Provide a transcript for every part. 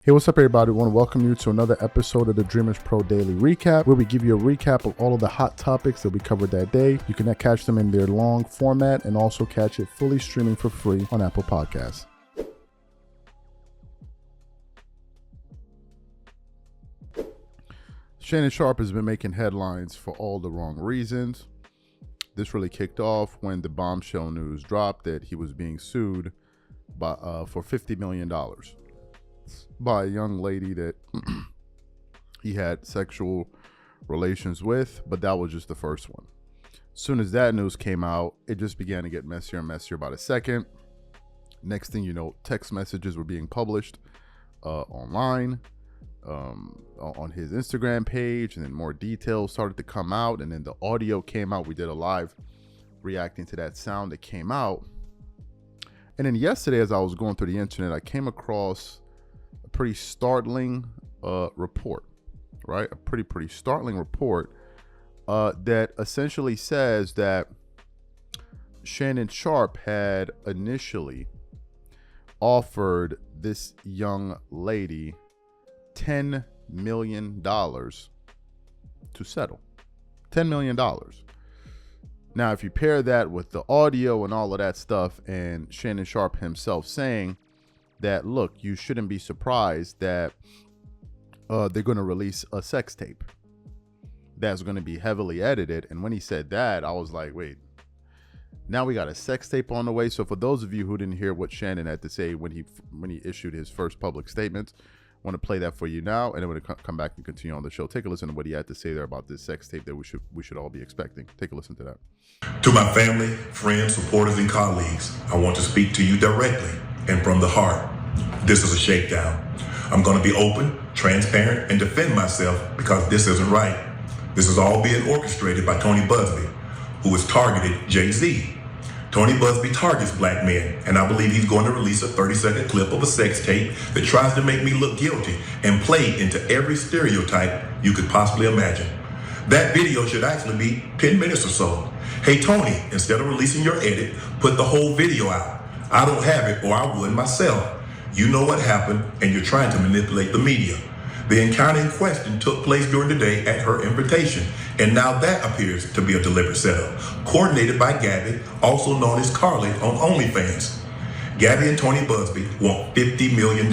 Hey, what's up, everybody? I want to welcome you to another episode of the Dreamers Pro Daily Recap, where we give you a recap of all of the hot topics that we covered that day. You can catch them in their long format and also catch it fully streaming for free on Apple Podcasts. Shannon Sharpe has been making headlines for all the wrong reasons. This really kicked off when the bombshell news dropped that he was being sued for $50 million. By a young lady that he had sexual relations with, but that was just the first one. As soon as that news came out, it just began to get messier and messier by the second. Next thing you know, text messages were being published online on his Instagram page, and then more details started to come out, and then the audio came out. We did a live reacting to that sound that came out. And then yesterday, as I was going through the internet, I came across pretty startling report, right? A pretty startling report that essentially says that Shannon Sharpe had initially offered this young lady $10 million to settle. $10 million. Now, if you pair that with the audio and all of that stuff, and Shannon Sharpe himself saying that, look, you shouldn't be surprised that they're going to release a sex tape that's going to be heavily edited. And when he said that, I was like, wait, now we got a sex tape on the way. So for those of you who didn't hear what Shannon had to say when he issued his first public statements, I want to play that for you now, and then we're going to come back and continue on the show. Take a listen to what he had to say there about this sex tape that we should all be expecting. Take a listen to that. To my family, friends, supporters, and colleagues, I want to speak to you directly and from the heart. This is a shakedown. I'm going to be open, transparent, and defend myself because this isn't right. This is all being orchestrated by Tony Busby, who has targeted Jay-Z. Tony Busby targets black men, and I believe he's going to release a 30-second clip of a sex tape that tries to make me look guilty and play into every stereotype you could possibly imagine. That video should actually be 10 minutes or so. Hey, Tony, instead of releasing your edit, put the whole video out. I don't have it, or I would myself. You know what happened, and you're trying to manipulate the media. The encounter in question took place during the day at her invitation, and now that appears to be a deliberate setup, coordinated by Gabby, also known as Carly, on OnlyFans. Gabby and Tony Busby want $50 million.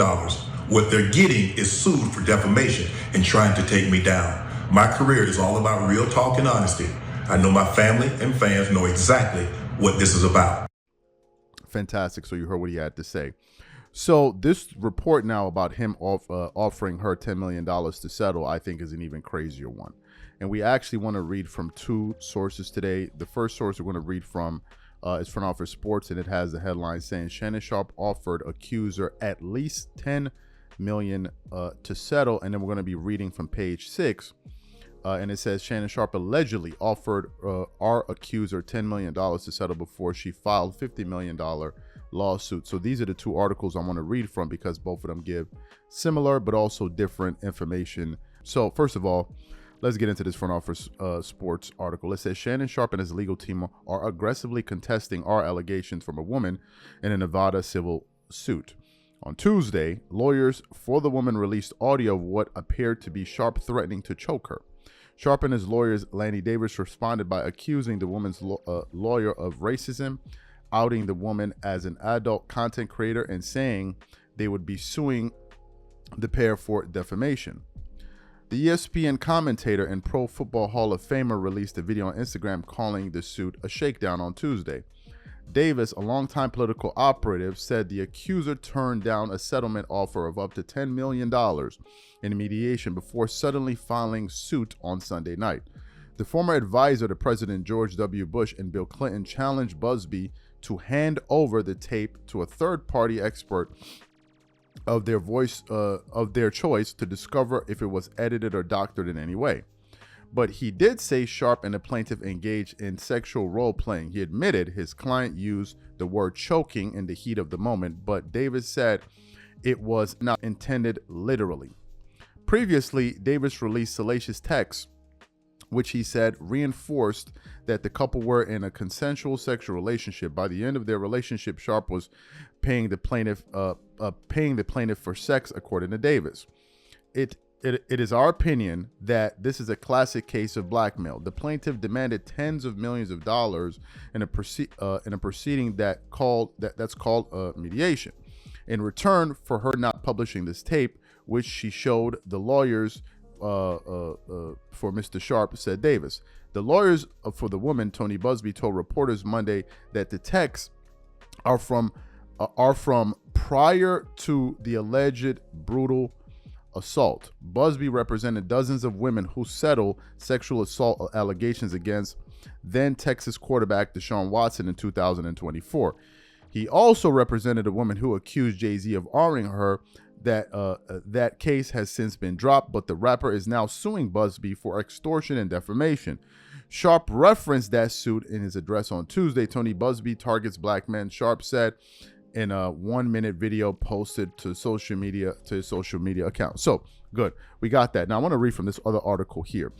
What they're getting is sued for defamation and trying to take me down. My career is all about real talk and honesty. I know my family and fans know exactly what this is about. Fantastic. So you heard what he had to say. So this report now about him offering her $10 million to settle, I think, is an even crazier one. And we actually want to read from two sources today. The first source we're going to read from is Front Office Sports, and it has the headline saying Shannon Sharpe offered accuser at least $10 million to settle. And then we're going to be reading from page 6. And it says Shannon Sharpe allegedly offered our accuser $10 million to settle before she filed $50 million lawsuit. So these are the two articles I want to read from because both of them give similar but also different information. So first of all, let's get into this Front Office Sports article. It says Shannon Sharpe and his legal team are aggressively contesting our allegations from a woman in a Nevada civil suit. On Tuesday, lawyers for the woman released audio of what appeared to be Sharpe threatening to choke her. Sharpe and his lawyers, Lanny Davis, responded by accusing the woman's lawyer of racism, outing the woman as an adult content creator, and saying they would be suing the pair for defamation. The ESPN commentator and Pro Football Hall of Famer released a video on Instagram calling the suit a shakedown on Tuesday. Davis, a longtime political operative, said the accuser turned down a settlement offer of up to $10 million in mediation before suddenly filing suit on Sunday night. The former advisor to President George W. Bush and Bill Clinton challenged Busby to hand over the tape to a third-party expert of their choice to discover if it was edited or doctored in any way. But he did say Sharpe and the plaintiff engaged in sexual role-playing. He admitted his client used the word choking in the heat of the moment, but Davis said it was not intended literally. Previously, Davis released salacious texts which he said reinforced that the couple were in a consensual sexual relationship. By the end of their relationship, Sharp was paying the plaintiff for sex, according to Davis. It is our opinion that this is a classic case of blackmail. The plaintiff demanded tens of millions of dollars in a proceeding that's called mediation, in return for her not publishing this tape, which she showed the lawyers for Mr. Sharp, said Davis. The lawyers for the woman, Tony Busby, told reporters Monday that the texts are from prior to the alleged brutal assault. Busby represented dozens of women who settled sexual assault allegations against then Texas quarterback Deshaun Watson in 2024. He also represented a woman who accused Jay-Z of honoring her. That case has since been dropped, but the rapper is now suing Busby for extortion and defamation. Sharp referenced that suit in his address on Tuesday. Tony Busby targets black men, Sharp said in a 1-minute video posted to his social media account. So good, we got that. Now I want to read from this other article here.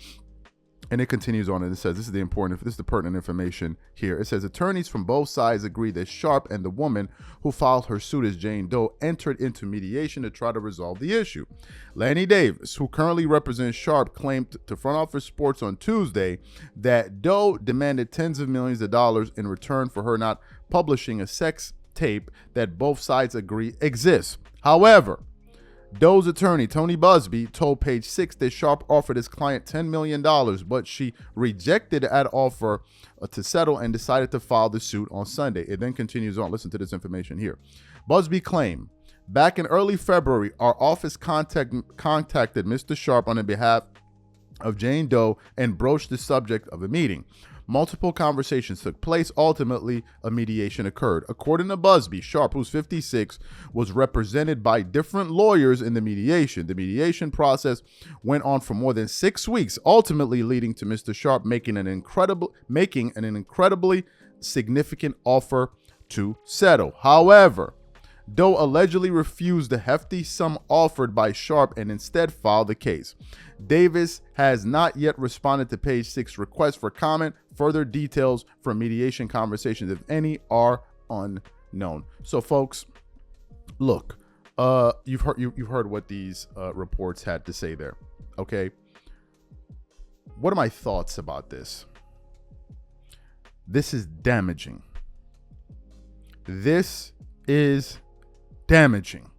And it continues on, and it says, this is the pertinent information here. It says, attorneys from both sides agree that Sharp and the woman who filed her suit as Jane Doe entered into mediation to try to resolve the issue. Lanny Davis, who currently represents Sharp, claimed to Front Office Sports on Tuesday that Doe demanded tens of millions of dollars in return for her not publishing a sex tape that both sides agree exists. However, Doe's attorney, Tony Busby, told Page Six that Sharp offered his client $10 million, but she rejected that offer to settle and decided to file the suit on Sunday. It then continues on. Listen to this information here. Busby claimed, back in early February, our office contacted Mr. Sharp on the behalf of Jane Doe and broached the subject of a meeting. Multiple conversations took place. Ultimately, a mediation occurred. According to Busby, Sharp, who's 56, was represented by different lawyers in the mediation. The mediation process went on for more than 6 weeks, ultimately leading to Mr. Sharp making an incredibly significant offer to settle. However, Doe allegedly refused the hefty sum offered by Sharp and instead filed the case. Davis has not yet responded to Page Six's request for comment. Further details from mediation conversations, if any, are unknown. So, folks, look, you've heard what these reports had to say there. Okay, what are my thoughts about this? This is damaging. This is damaging.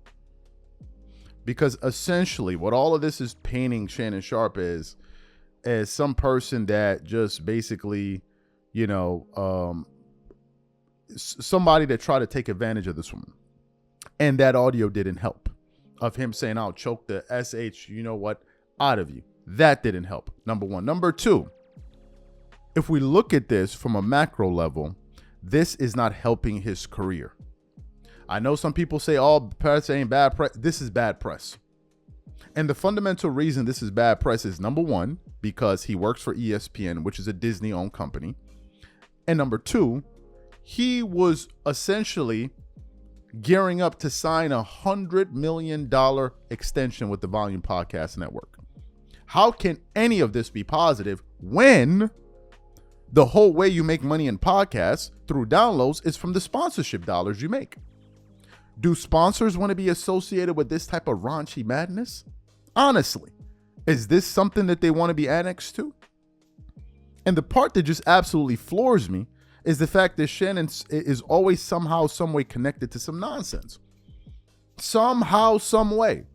Because essentially what all of this is painting Shannon Sharp is as some person that just basically, somebody that tried to take advantage of this woman. And that audio didn't help of him saying, I'll choke the SH, out of you. That didn't help. Number one. Number two, if we look at this from a macro level, this is not helping his career. I know some people say, press ain't bad press. This is bad press. And the fundamental reason this is bad press is, number one, because he works for ESPN, which is a Disney-owned company. And number two, he was essentially gearing up to sign a $100 million extension with the Volume Podcast Network. How can any of this be positive when the whole way you make money in podcasts through downloads is from the sponsorship dollars you make? Do sponsors want to be associated with this type of raunchy madness? Honestly, is this something that they want to be annexed to? And the part that just absolutely floors me is the fact that Shannon is always somehow, some way connected to some nonsense. Somehow, some way.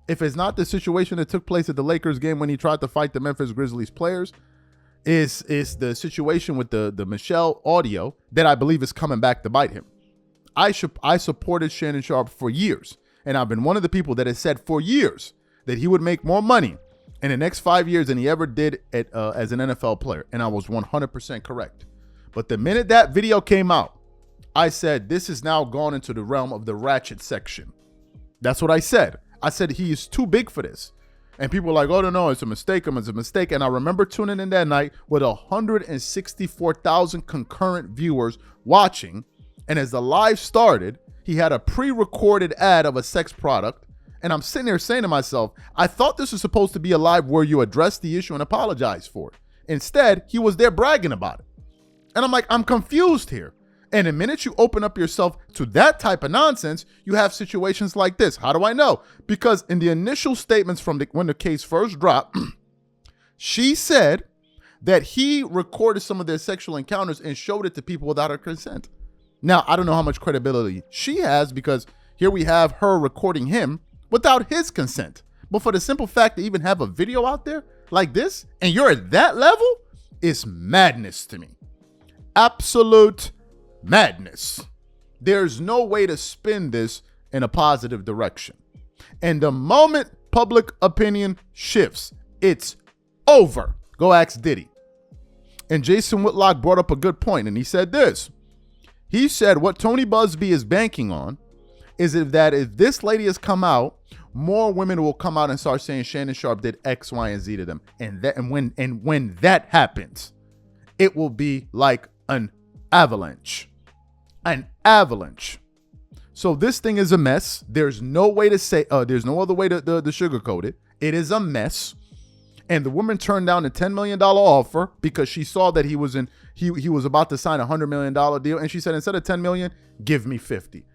If it's not the situation that took place at the Lakers game when he tried to fight the Memphis Grizzlies players, is the situation with the Michelle audio that I believe is coming back to bite him. I supported Shannon Sharp for years, and I've been one of the people that has said for years that he would make more money in the next 5 years than he ever did as an NFL player, and I was 100% correct. But the minute that video came out, I said, this is now gone into the realm of the ratchet section. That's what I said. I said he is too big for this. And people were like, oh, no, it's a mistake. It's a mistake. And I remember tuning in that night with 164,000 concurrent viewers watching. And as the live started, he had a pre-recorded ad of a sex product. And I'm sitting there saying to myself, I thought this was supposed to be a live where you address the issue and apologize for it. Instead, he was there bragging about it. And I'm like, I'm confused here. And the minute you open up yourself to that type of nonsense, you have situations like this. How do I know? Because in the initial statements from when the case first dropped, she said that he recorded some of their sexual encounters and showed it to people without her consent. Now, I don't know how much credibility she has, because here we have her recording him without his consent. But for the simple fact to even have a video out there like this, and you're at that level, is madness to me. Absolute madness. There's no way to spin this in a positive direction. And the moment public opinion shifts, it's over. Go ask Diddy. And Jason Whitlock brought up a good point, and he said this. He said what Tony Busby is banking on is that if this lady has come out, more women will come out and start saying Shannon Sharpe did X, Y, and Z to them. And when that happens, it will be like an avalanche. An avalanche. So this thing is a mess. There's no way to say, there's no other way to sugarcoat it. It is a mess. And the woman turned down a $10 million offer because she saw that he was about to sign a $100 million deal. And she said, instead of 10 million, give me 50.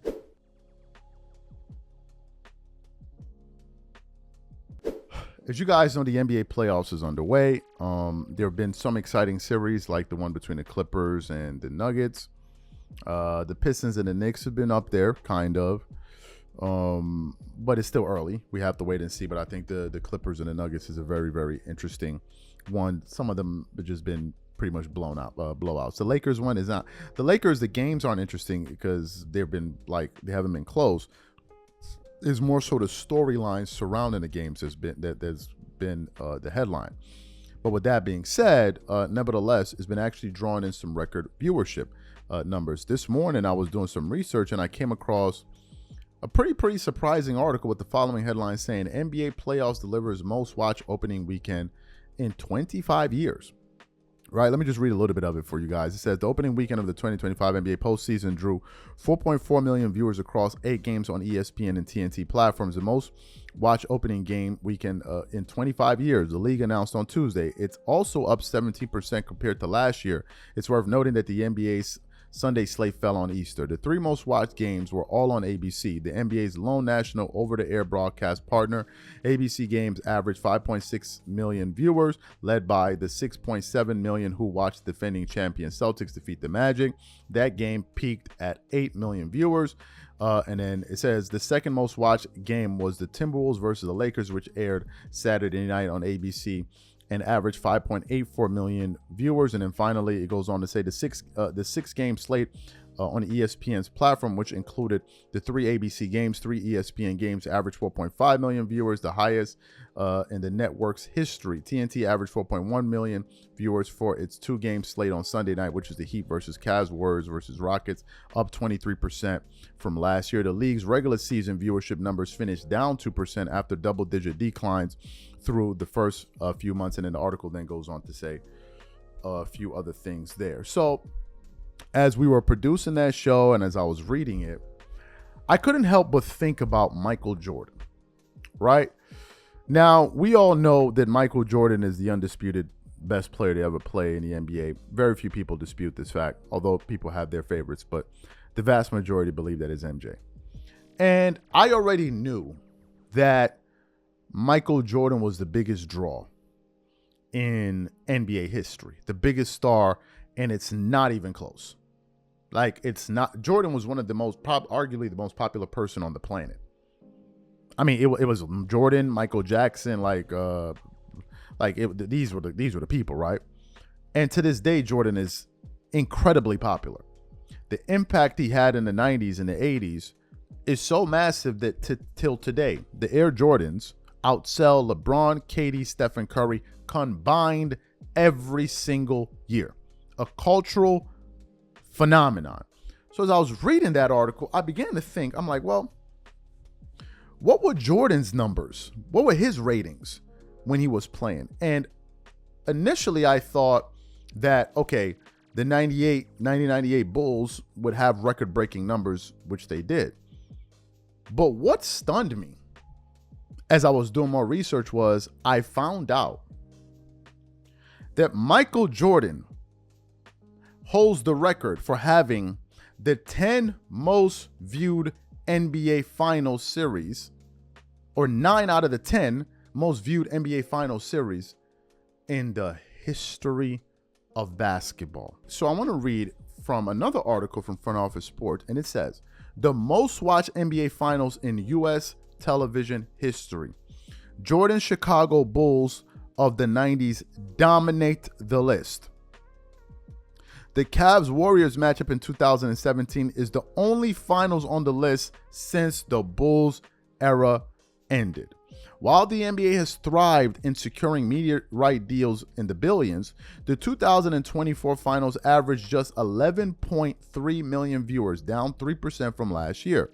As you guys know, the NBA playoffs is underway. There have been some exciting series like the one between the Clippers and the Nuggets. The Pistons and the Knicks have been up there, kind of. But it's still early. We have to wait and see. But I think the Clippers and the Nuggets is a very, very interesting one. Some of them have just been pretty much blowouts. The Lakers one is not. The Lakers, the games aren't interesting because they haven't been close. Is more sort of storylines surrounding the games there's been the headline. But with that being said, nevertheless, it's been actually drawing in some record viewership numbers. This morning, I was doing some research and I came across a pretty surprising article with the following headline saying NBA playoffs delivers most watch opening weekend in 25 years. Right, let me just read a little bit of it for you guys. It says the opening weekend of the 2025 NBA postseason drew 4.4 million viewers across 8 games on ESPN and TNT platforms, the most watch opening game weekend in 25 years. The league announced on Tuesday. It's also up 17% compared to last year. It's worth noting that the NBA's Sunday slate fell on Easter. The 3 most watched games were all on ABC, the NBA's lone national over-the-air broadcast partner. ABC games averaged 5.6 million viewers, led by the 6.7 million who watched defending champion Celtics defeat the Magic. That game peaked at 8 million viewers. And then it says the second most watched game was the Timberwolves versus the Lakers, which aired Saturday night on ABC and averaged 5.84 million viewers. And then finally, it goes on to say the six game slate on ESPN's platform, which included the 3 ABC games, 3 ESPN games, averaged 4.5 million viewers, the highest in the network's history. TNT averaged 4.1 million viewers for its 2-game slate on Sunday night, which is the Heat versus Cavs, Warriors versus Rockets, up 23% from last year. The league's regular season viewership numbers finished down 2% after double-digit declines through the first few months, and then the article then goes on to say a few other things there. So as we were producing that show and as I was reading it, I couldn't help but think about Michael Jordan, right? Now, we all know that Michael Jordan is the undisputed best player to ever play in the NBA. Very few people dispute this fact, although people have their favorites, but the vast majority believe that is MJ. And I already knew that Michael Jordan was the biggest draw in NBA history, the biggest star, and it's not even close. Like, it's not. Jordan was one of the arguably the most popular person on the planet. I mean, it was Jordan, Michael Jackson, these were the people, right? And to this day, Jordan is incredibly popular. The impact he had in the 90s and the 80s is so massive that till today, the Air Jordans outsell LeBron, KD, Stephen Curry combined every single year. A cultural phenomenon. So as I was reading that article, I began to think, I'm like, well, what were Jordan's numbers? What were his ratings when he was playing? And initially I thought that, okay, the 1998 Bulls would have record-breaking numbers, which they did. But what stunned me as I was doing more research was I found out that Michael Jordan holds the record for having the 10 most viewed NBA Finals series, or 9 out of the 10 most viewed NBA Finals series in the history of basketball. So I want to read from another article from Front Office Sports, and it says, the most watched NBA Finals in U.S. television history. Jordan's Chicago Bulls of the 90s dominate the list. The Cavs-Warriors matchup in 2017 is the only finals on the list since the Bulls era ended. While the NBA has thrived in securing media right deals in the billions, the 2024 finals averaged just 11.3 million viewers, down 3% from last year.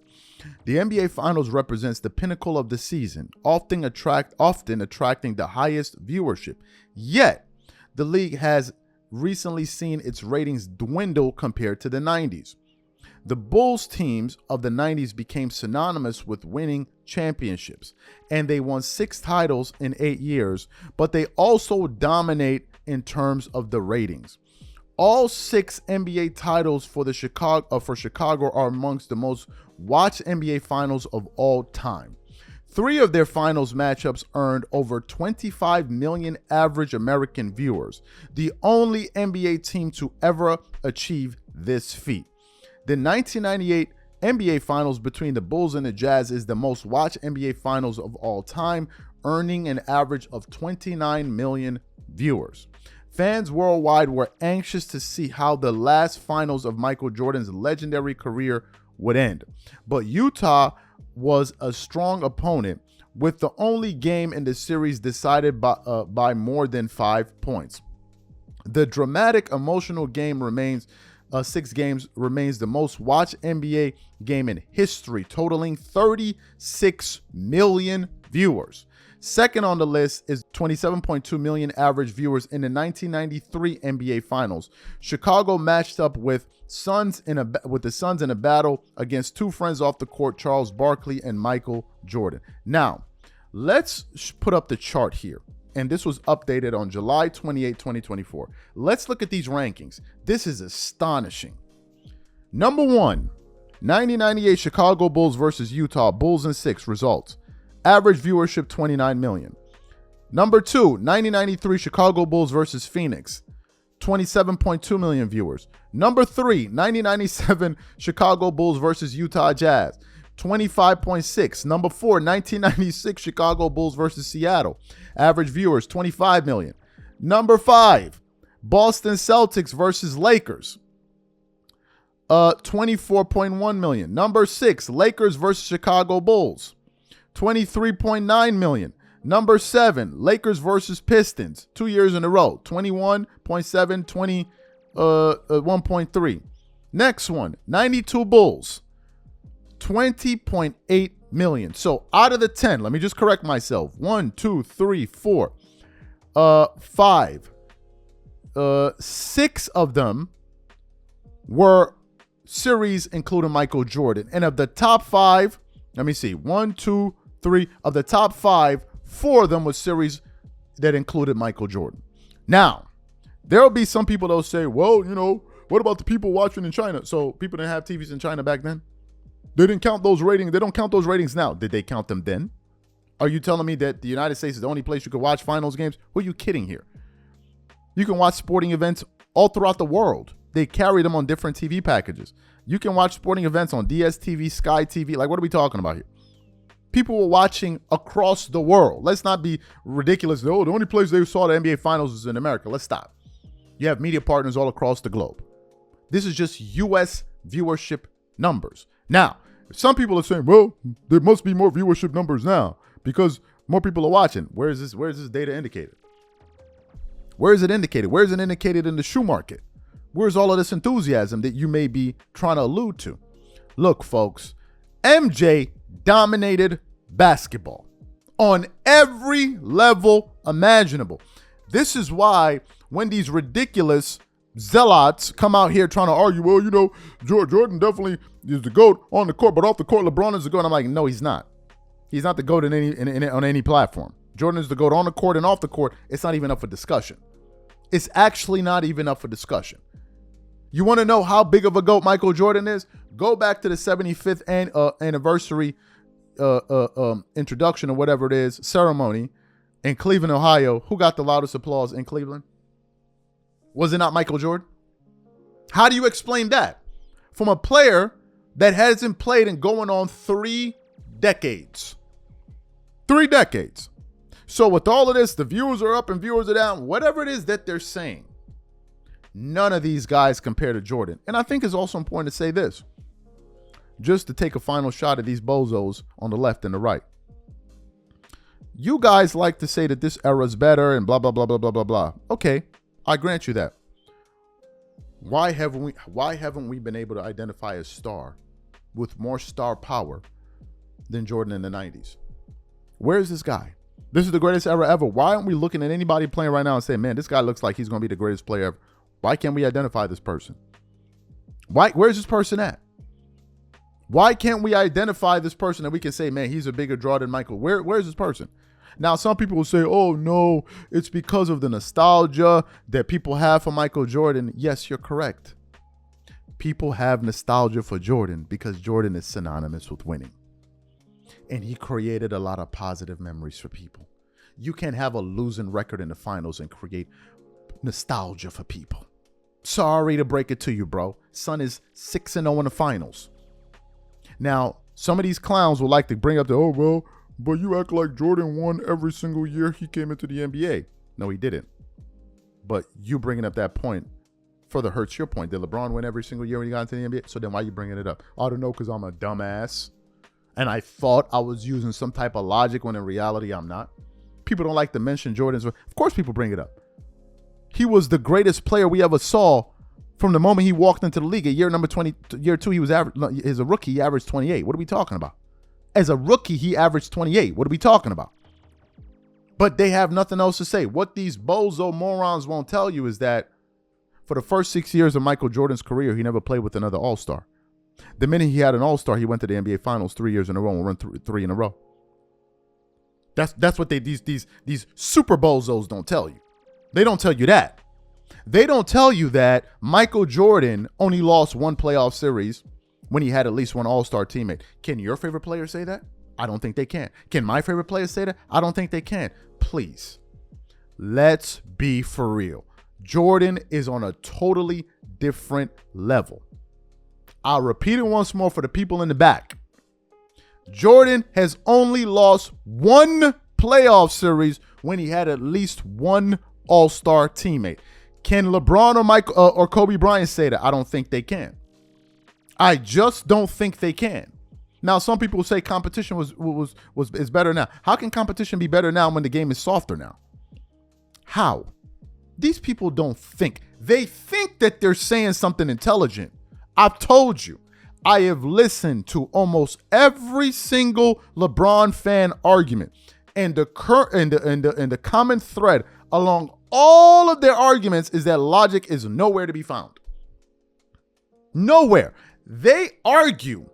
The NBA Finals represents the pinnacle of the season, often attracting the highest viewership. Yet, the league has recently seen its ratings dwindle compared to the 90s. The Bulls teams of the 90s became synonymous with winning championships, and they won 6 titles in 8 years, but they also dominate in terms of the ratings. All 6 NBA titles for Chicago are amongst the most watched NBA finals of all time. 3 of their finals matchups earned over 25 million average American viewers, the only NBA team to ever achieve this feat. The 1998 NBA Finals between the Bulls and the Jazz is the most watched NBA Finals of all time, earning an average of 29 million viewers. Fans worldwide were anxious to see how the last finals of Michael Jordan's legendary career would end. But Utah was a strong opponent, with the only game in the series decided by more than 5 points. The dramatic, emotional game remains 6 games remains the most watched NBA game in history, totaling 36 million viewers. Second on the list is 27.2 million average viewers in the 1993 NBA Finals. Chicago matched up with the Suns in a battle against 2 friends off the court, Charles Barkley and Michael Jordan. Now, let's put up the chart here. And this was updated on July 28, 2024. Let's look at these rankings. This is astonishing. Number 1, 1998 Chicago Bulls versus Utah, Bulls in 6, results. Average viewership 29 million. Number 2, 1993 Chicago Bulls versus Phoenix, 27.2 million viewers. Number 3, 1997 Chicago Bulls versus Utah Jazz, 25.6. Number 4, 1996 Chicago Bulls versus Seattle. Average viewers, 25 million. Number 5, Boston Celtics versus Lakers, 24.1 million. Number 6, Lakers versus Chicago Bulls, 23.9 million. Number 7, Lakers versus Pistons, 2 years in a row, 21.7, 1.3. Next one, 92 Bulls, 20.8 million. So out of the 10, let me just correct myself. 1, 2, 3, 4, 5. 6 of them were series including Michael Jordan. And of the top 5, let me see, 1, 2, 3. Of the top 5, 4 of them were series that included Michael Jordan. Now, there will be some people that will say, well, what about the people watching in China? So people didn't have TVs in China back then? They didn't count those ratings. They don't count those ratings now. Did they count them then? Are you telling me that the United States is the only place you can watch finals games? Who are you kidding here? You can watch sporting events all throughout the world. They carry them on different TV packages. You can watch sporting events on DSTV, Sky TV. Like, what are we talking about here? People were watching across the world. Let's not be ridiculous. Oh, the only place they saw the NBA Finals is in America. Let's stop. You have media partners all across the globe. This is just U.S. viewership numbers. Now, some people are saying, well, there must be more viewership numbers now because more people are watching. Where is this data indicated? Where is it indicated? Where is it indicated in the shoe market? Where's all of this enthusiasm that you may be trying to allude to? Look, folks, MJ dominated basketball on every level imaginable. This is why when these ridiculous zealots come out here trying to argue, well, Jordan definitely is the GOAT on the court, but off the court, LeBron is the GOAT. I'm like, no, he's not. He's not the GOAT on any platform. Jordan is the GOAT on the court, and off the court, it's not even up for discussion. It's actually not even up for discussion. You want to know how big of a GOAT Michael Jordan is? Go back to the 75th anniversary introduction or whatever it is, ceremony in Cleveland, Ohio. Who got the loudest applause in Cleveland? Was it not Michael Jordan? How do you explain that? From a player that hasn't played in going on 3 decades. 3 decades. So with all of this, the viewers are up and viewers are down, whatever it is that they're saying, none of these guys compare to Jordan. And I think it's also important to say this, just to take a final shot at these bozos on the left and the right. You guys like to say that this era is better and blah, blah, blah, blah, blah, blah, blah. Okay, I grant you that. Why haven't we been able to identify a star with more star power than Jordan in the 90s? Where is this guy? This is the greatest era ever. Why aren't we looking at anybody playing right now and saying, man, this guy looks like he's going to be the greatest player ever? Why can't we identify this person? Where's this person at? Why can't we identify this person that we can say, man, he's a bigger draw than Michael? Where's this person? Now, some people will say, oh, no, it's because of the nostalgia that people have for Michael Jordan. Yes, you're correct. People have nostalgia for Jordan because Jordan is synonymous with winning. And he created a lot of positive memories for people. You can't have a losing record in the finals and create nostalgia for people. Sorry to break it to you, bro. Son is 6-0 in the finals. Now, some of these clowns will like to bring up the, oh, well, but you act like Jordan won every single year he came into the NBA. No, he didn't. But you bringing up that point further hurts your point. Did LeBron win every single year when he got into the NBA? So then why are you bringing it up? I don't know, because I'm a dumbass. And I thought I was using some type of logic when in reality I'm not. People don't like to mention Jordan's. Of course people bring it up. He was the greatest player we ever saw from the moment he walked into the league. At year number 20, year 2, he was average. As a rookie, he averaged 28. What are we talking about? As a rookie, he averaged 28. What are we talking about? But they have nothing else to say. What these bozo morons won't tell you is that for the first 6 years of Michael Jordan's career, he never played with another all-star. The minute he had an all-star, he went to the NBA Finals 3 years in a row and run 3 in a row. That's what these super bozos don't tell you. They don't tell you that. They don't tell you that Michael Jordan only lost 1 playoff series when he had at least 1 all-star teammate. Can your favorite player say that? I don't think they can. Can my favorite player say that? I don't think they can. Please, let's be for real. Jordan is on a totally different level. I'll repeat it once more for the people in the back. Jordan has only lost 1 playoff series when he had at least 1 all-star teammate. Can LeBron or Michael or Kobe Bryant say that? I don't think they can. I just don't think they can. Now, some people say competition is better now. How can competition be better now when the game is softer now? How? These people don't think. They think that they're saying something intelligent. I've told you, I have listened to almost every single LeBron fan argument, and the common thread along all of their arguments is that logic is nowhere to be found. Nowhere. They argue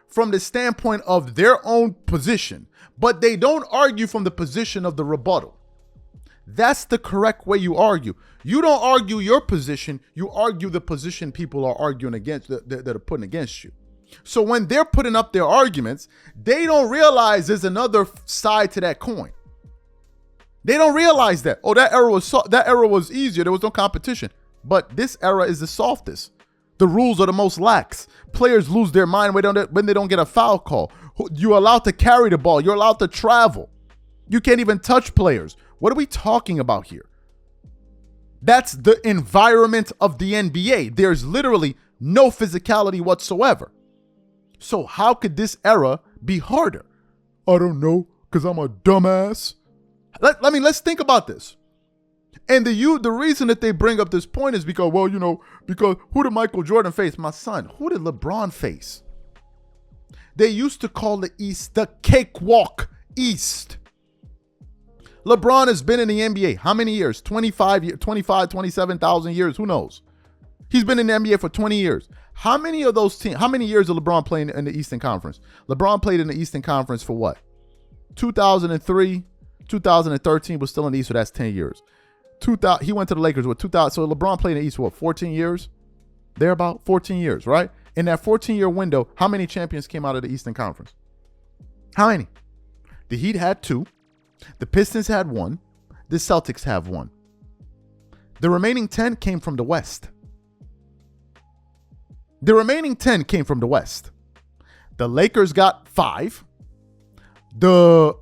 from the standpoint of their own position, but they don't argue from the position of the rebuttal. That's the correct way you argue. You don't argue your position, you argue the position people are arguing against, that are putting against you. So when they're putting up their arguments, they don't realize there's another side to that coin. They don't realize that. Oh, that era was easier. There was no competition. But this era is the softest. The rules are the most lax. Players lose their mind when they don't get a foul call. You're allowed to carry the ball. You're allowed to travel. You can't even touch players. What are we talking about here? That's the environment of the NBA. There's literally no physicality whatsoever. So how could this era be harder? I don't know, because I'm a dumbass. Let's think about this. And the reason that they bring up this point is because, well, because who did Michael Jordan face? My son. Who did LeBron face? They used to call the East the cakewalk East. LeBron has been in the NBA. How many years? 27,000 years. Who knows? He's been in the NBA for 20 years. How many of those teams, how many years did LeBron play in the Eastern Conference? LeBron played in the Eastern Conference for what? 2003, 2013 was still in the East, so that's 10 years. 2000. He went to the Lakers with 2000. So LeBron played in the East for what, 14 years? They're about 14 years, right? In that 14-year window, how many champions came out of the Eastern Conference? How many? The Heat had 2. The Pistons had 1. The Celtics have 1. The remaining 10 came from the West. The remaining 10 came from the West. The Lakers got 5. The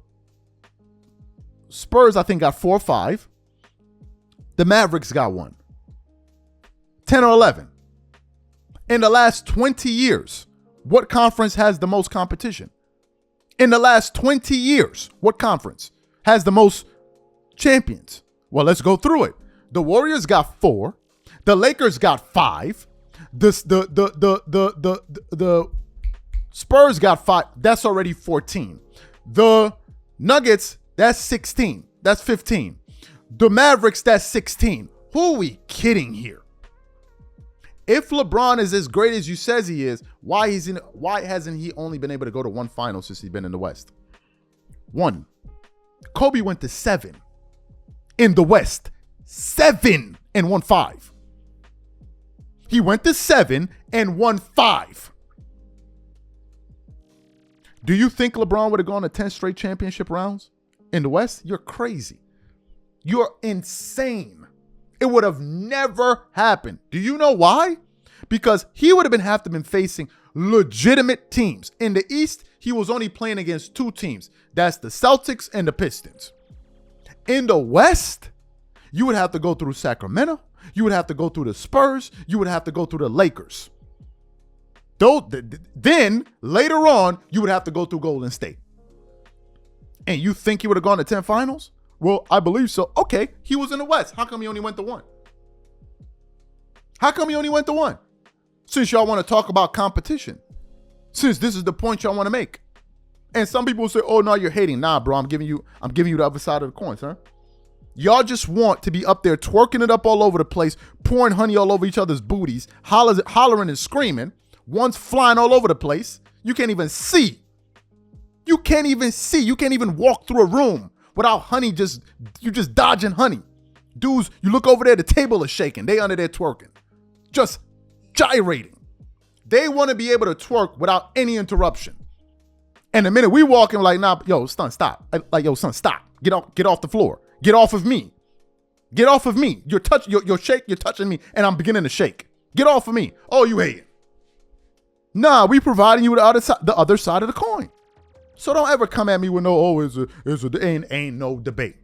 Spurs, I think, got 4 or 5. The Mavericks got 1. 10 or 11. In the last 20 years, what conference has the most competition? In the last 20 years, what conference has the most champions? Well, let's go through it. The Warriors got 4. The Lakers got 5. The Spurs got 5. That's already 14. The Nuggets, that's 16. That's 15. The Mavericks, that's 16. Who are we kidding here? If LeBron is as great as you says he is, why hasn't he only been able to go to 1 final since he's been in the West? 1. Kobe went to 7 in the West. 7 and won 5. He went to 7 and won 5. Do you think LeBron would have gone to 10 straight championship rounds in the West? You're crazy. You're insane. It would have never happened. Do you know why? Because he would have been facing legitimate teams. In the East, he was only playing against 2 teams. That's the Celtics and the Pistons. In the West, you would have to go through Sacramento. You would have to go through the Spurs. You would have to go through the Lakers. Then, later on, you would have to go through Golden State. And you think he would have gone to 10 finals? Well, I believe so. Okay, he was in the West. How come he only went to 1? How come he only went to 1? Since y'all want to talk about competition. Since this is the point y'all want to make. And some people say, oh, no, you're hating. Nah, bro, I'm giving you the other side of the coin, sir. Y'all just want to be up there twerking it up all over the place, pouring honey all over each other's booties, hollering and screaming. One's flying all over the place. You can't even see. You can't even see. You can't even walk through a room without honey you just dodging honey. Dudes, you look over there, the table is shaking. They under there twerking. Just gyrating. They want to be able to twerk without any interruption. And the minute we walk in, we're like, nah, yo, son, stop. Like, yo, son, stop. Get off the floor. Get off of me. Get off of me. You're touching me, and I'm beginning to shake. Get off of me. Oh, you hating. Nah, we providing you with the other side of the coin. So don't ever come at me with no, ain't no debate.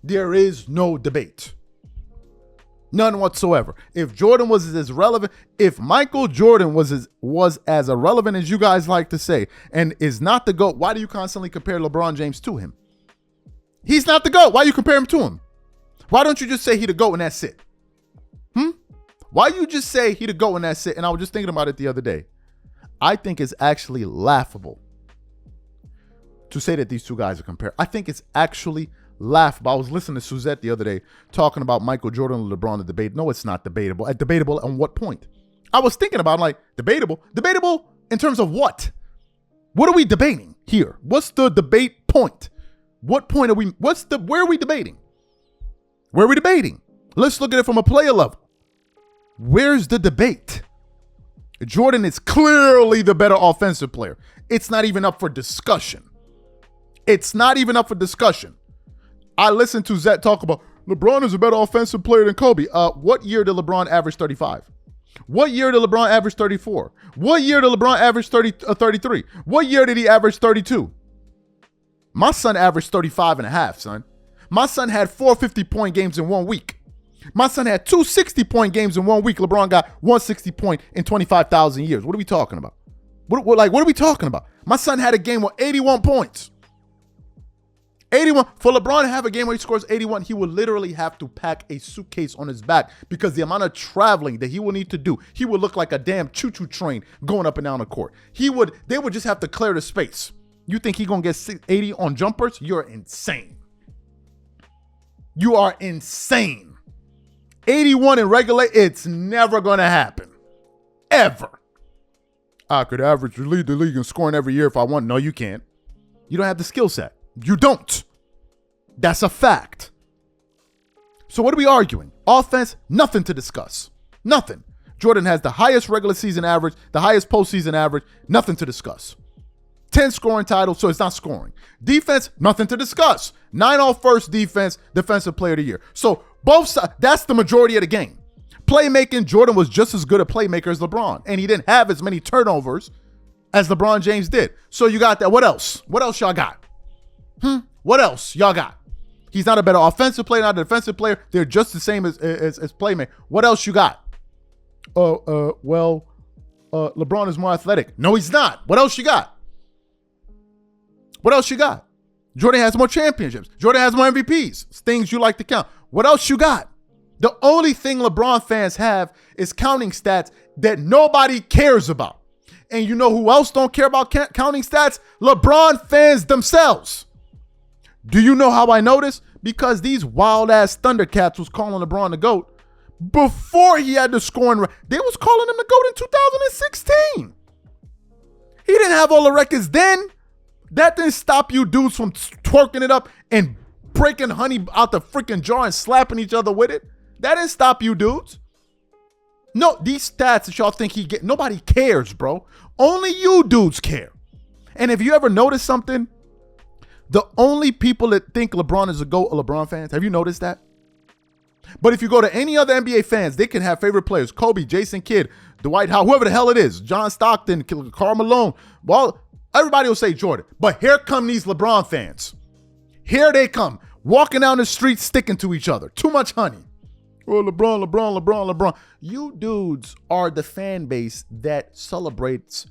There is no debate. None whatsoever. If Jordan was as relevant, if Michael Jordan was as irrelevant as you guys like to say, and is not the GOAT, why do you constantly compare LeBron James to him? He's not the GOAT. Why you compare him to him? Why don't you just say he the GOAT and that's it? Why you just say he the GOAT and that's it? And I was just thinking about it the other day. I think it's actually laughable to say that these two guys are compared. I think it's actually laughable. I was listening to Suzette the other day talking about Michael Jordan and LeBron, the debate. No, it's not debatable. Debatable on what point? I was thinking about like debatable in terms of what? What are we debating here? What's the debate point? What point are we, where are we debating? Where are we debating? Let's look at it from a player level. Where's the debate? Jordan is clearly the better offensive player. It's not even up for discussion. It's not even up for discussion. I listened to Zet talk about LeBron is a better offensive player than Kobe. What year did LeBron average 35? What year did LeBron average 34? What year did LeBron average 33? What year did he average 32? My son averaged 35 and a half, son. My son had 4 50-point games in 1 week. My son had 2 60-point games in 1 week. LeBron got 1 60-point in 25,000 years. What are we talking about? What are we talking about? My son had a game with 81 points. 81. For LeBron to have a game where he scores 81, he would literally have to pack a suitcase on his back because the amount of traveling that he will need to do, he would look like a damn choo-choo train going up and down the court. They would just have to clear the space. You think he gonna get 80 on jumpers? You're insane. You are insane. 81 in regular, it's never gonna happen. Ever. I could lead the league in scoring every year if I want. No, you can't. You don't have the skill set. You don't. That's a fact. So what are we arguing? Offense, nothing to discuss. Nothing. Jordan has the highest regular season average, the highest postseason average, nothing to discuss. 10 scoring titles, so it's not scoring. Defense, nothing to discuss. 9 all-first defense, defensive player of the year. So both sides, that's the majority of the game. Playmaking, Jordan was just as good a playmaker as LeBron, and he didn't have as many turnovers as LeBron James did. So you got that. What else? What else y'all got? What else y'all got? He's not a better offensive player, not a defensive player. They're just the same as playmaker. What else you got? LeBron is more athletic. No, he's not. What else you got? What else you got? Jordan has more championships. Jordan has more MVPs. It's things you like to count. What else you got? The only thing LeBron fans have is counting stats that nobody cares about. And you know who else don't care about counting stats? LeBron fans themselves. Do you know how I know this? Because these wild-ass Thundercats was calling LeBron the GOAT before he had the scoring. They was calling him the GOAT in 2016. He didn't have all the records then. That didn't stop you dudes from twerking it up and breaking honey out the freaking jar and slapping each other with it. That didn't stop you dudes. No, these stats that y'all think he get, nobody cares, bro. Only you dudes care. And if you ever notice something, the only people that think LeBron is a GOAT are LeBron fans. Have you noticed that? But if you go to any other NBA fans, they can have favorite players. Kobe, Jason Kidd, Dwight Howard, whoever the hell it is. John Stockton, Karl Malone. Well, everybody will say Jordan. But here come these LeBron fans. Here they come. Walking down the street, sticking to each other. Too much honey. Oh, LeBron. You dudes are the fan base that celebrates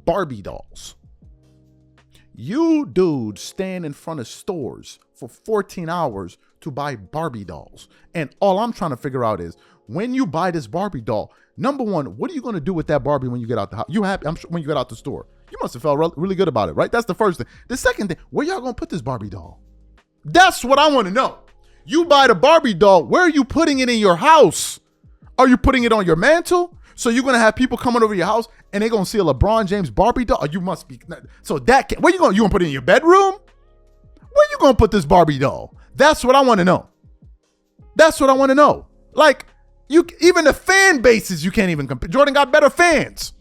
Barbie dolls. You dudes stand in front of stores for 14 hours to buy Barbie dolls. And all I'm trying to figure out is, when you buy this Barbie doll, number one, what are you going to do with that Barbie when you get out the house? You happy? I'm sure when you get out the store. You must have felt really good about it, right? That's the first thing. The second thing, where y'all going to put this Barbie doll? That's what I want to know. You buy the Barbie doll, where are you putting it in your house? Are you putting it on your mantle? So you're going to have people coming over your house and they're going to see a LeBron James Barbie doll? You must be. So that, where you going to put it in your bedroom? Where you going to put this Barbie doll? That's what I want to know. That's what I want to know. Like, even the fan bases, you can't even compare. Jordan got better fans,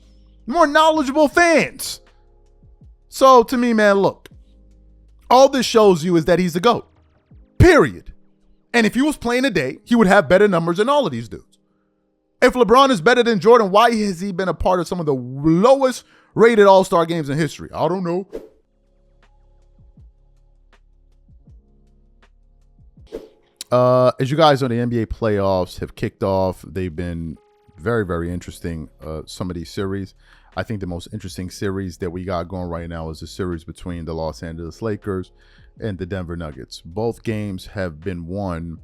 more knowledgeable fans. So to me, man, look, all this shows you is that he's the GOAT, period. And if he was playing today, he would have better numbers than all of these dudes. If LeBron is better than Jordan, why has he been a part of some of the lowest rated All-Star games in history? I don't know. As you guys know, the NBA playoffs have kicked off. They've been very, very interesting, some of these series. I think the most interesting series that we got going right now is the series between the Los Angeles Lakers and the Denver Nuggets. Both games have been won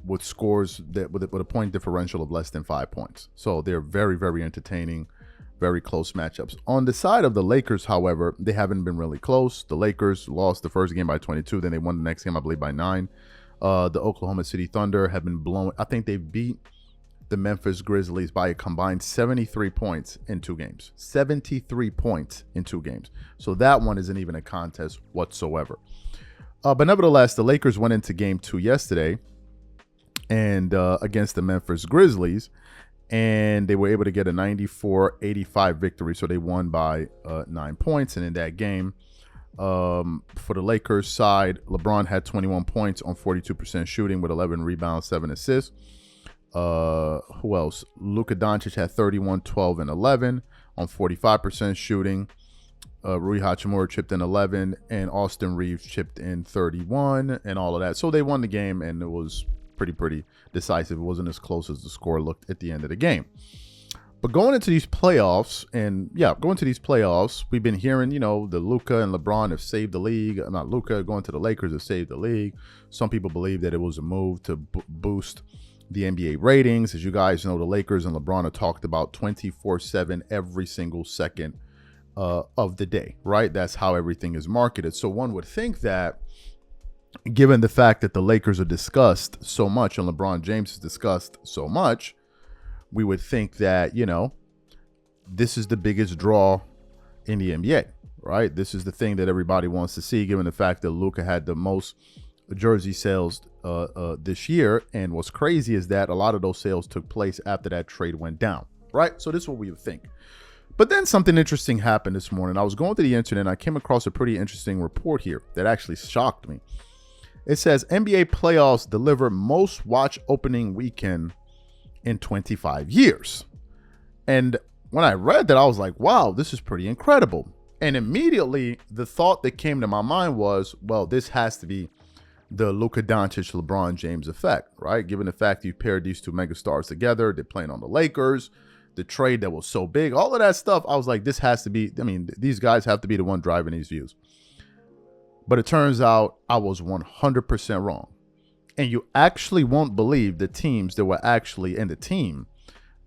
with scores that with a point differential of less than 5 points. So they're very, very entertaining, very close matchups. On the side of the Lakers, however, they haven't been really close. The Lakers lost the first game by 22, then they won the next game, I believe, by 9. The Oklahoma City Thunder have been blown. I think they beat the Memphis Grizzlies by a combined 73 points in 2 games. 73 points in 2 games. So that one isn't even a contest whatsoever. But nevertheless, the Lakers went into game 2 yesterday and against the Memphis Grizzlies, and they were able to get a 94-85 victory. So they won by 9 points. And in that game, for the Lakers side, LeBron had 21 points on 42% shooting with 11 rebounds, 7 assists. Who else? Luka Doncic had 31, 12, and 11 on 45% shooting. Rui Hachimura chipped in 11, and Austin Reeves chipped in 31, and all of that. So they won the game, and it was pretty decisive. It wasn't as close as the score looked at the end of the game. But going into these playoffs, we've been hearing, the Luka and LeBron have saved the league. Not Luka, going to the Lakers have saved the league. Some people believe that it was a move to boost the NBA ratings. As you guys know, the Lakers and LeBron are talked about 24/7 every single second of the day, right? That's how everything is marketed. So one would think that, given the fact that the Lakers are discussed so much and LeBron James is discussed so much, we would think that, this is the biggest draw in the NBA, right? This is the thing that everybody wants to see, given the fact that Luka had the most jersey sales this year. And what's crazy is that a lot of those sales took place after that trade went down, right? So this is what we would think. But then something interesting happened this morning. I was going to the internet and I came across a pretty interesting report here that actually shocked me. It says NBA playoffs deliver most watch opening weekend in 25 years. And when I read that, I was like, wow, this is pretty incredible. And immediately the thought that came to my mind was, well, this has to be the Luka Doncic, LeBron James effect, right? Given the fact you paired these two megastars together, they're playing on the Lakers, the trade that was so big, all of that stuff. I was like, this has to be, I mean, these guys have to be the one driving these views. But it turns out I was 100% wrong. And you actually won't believe the teams that were actually in the team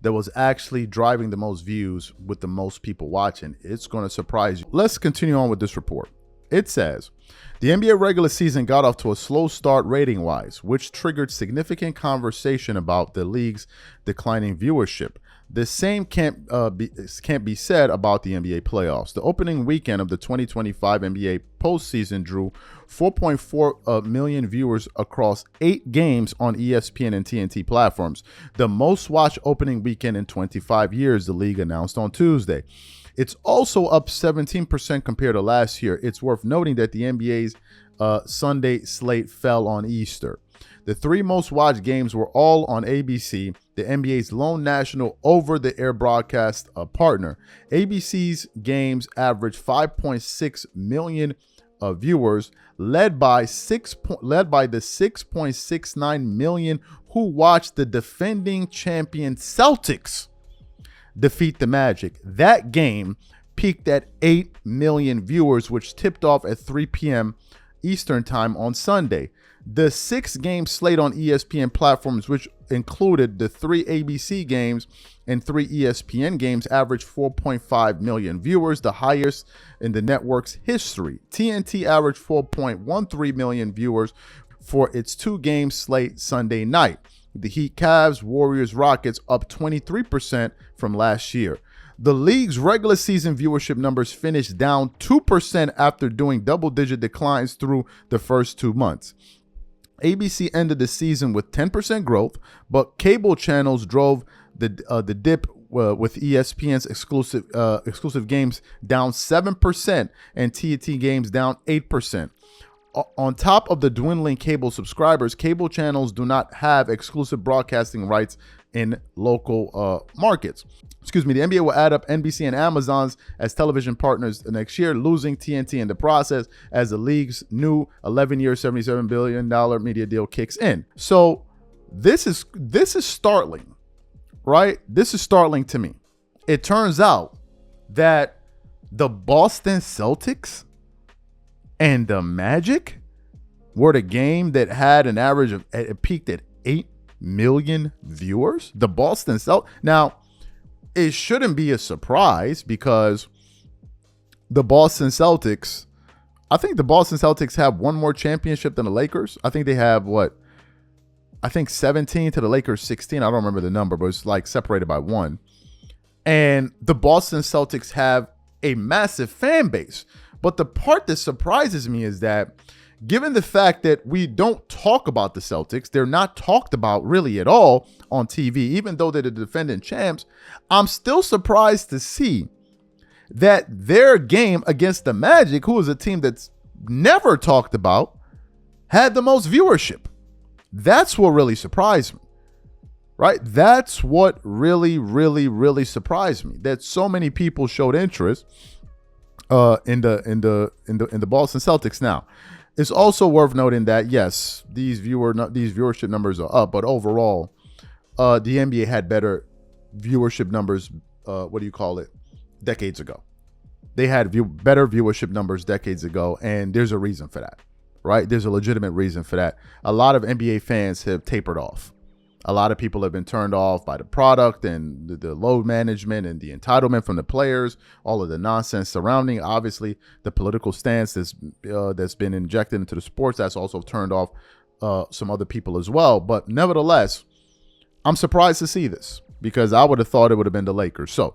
that was actually driving the most views with the most people watching. It's going to surprise you. Let's continue on with this report. It says, the NBA regular season got off to a slow start rating-wise, which triggered significant conversation about the league's declining viewership. The same can't be said about the NBA playoffs. The opening weekend of the 2025 NBA postseason drew 4.4 million viewers across 8 games on ESPN and TNT platforms, the most watched opening weekend in 25 years, the league announced on Tuesday. It's also up 17% compared to last year. It's worth noting that the NBA's Sunday slate fell on Easter. The 3 most watched games were all on ABC, the NBA's lone national over-the-air broadcast partner. ABC's games averaged 5.6 million viewers, led by the 6.69 million who watched the defending champion Celtics defeat the Magic. That game peaked at 8 million viewers, which tipped off at 3 p.m. Eastern time on Sunday. The 6-game slate on ESPN platforms, which included the 3 ABC games and 3 ESPN games, averaged 4.5 million viewers, the highest in the network's history. TNT averaged 4.13 million viewers for its 2-game slate Sunday night. The Heat, Cavs, Warriors, Rockets up 23% from last year. The league's regular season viewership numbers finished down 2% after doing double-digit declines through the first 2 months. ABC ended the season with 10% growth, but cable channels drove the dip with ESPN's exclusive games down 7% and TNT games down 8%. On top of the dwindling cable subscribers, cable channels do not have exclusive broadcasting rights in local markets. The NBA will add up NBC and Amazon's as television partners next year, losing TNT in the process as the league's new 11-year, $77 billion media deal kicks in. So this is startling, right? This is startling to me. It turns out that the Boston Celtics and the Magic were the game that had an average of, it peaked at 8 million viewers. The Boston Celtics. Now, it shouldn't be a surprise because the Boston Celtics, I think the Boston Celtics have one more championship than the Lakers. I think they have 17 to the Lakers 16. I don't remember the number, but it's like separated by 1. And the Boston Celtics have a massive fan base. But the part that surprises me is that given the fact that we don't talk about the Celtics, they're not talked about really at all on TV, even though they're the defending champs, I'm still surprised to see that their game against the Magic, who is a team that's never talked about, had the most viewership. That's what really surprised me, right? That's what really, really, really surprised me, that so many people showed interest in the Boston Celtics. Now, it's also worth noting that yes, these viewership numbers are up, but overall, the NBA had better viewership numbers. Decades ago. They had better viewership numbers decades ago, and there's a reason for that, right? There's a legitimate reason for that. A lot of NBA fans have tapered off. A lot of people have been turned off by the product and the load management and the entitlement from the players, all of the nonsense surrounding, obviously, the political stance that's been injected into the sports. That's also turned off some other people as well. But nevertheless, I'm surprised to see this because I would have thought it would have been the Lakers. So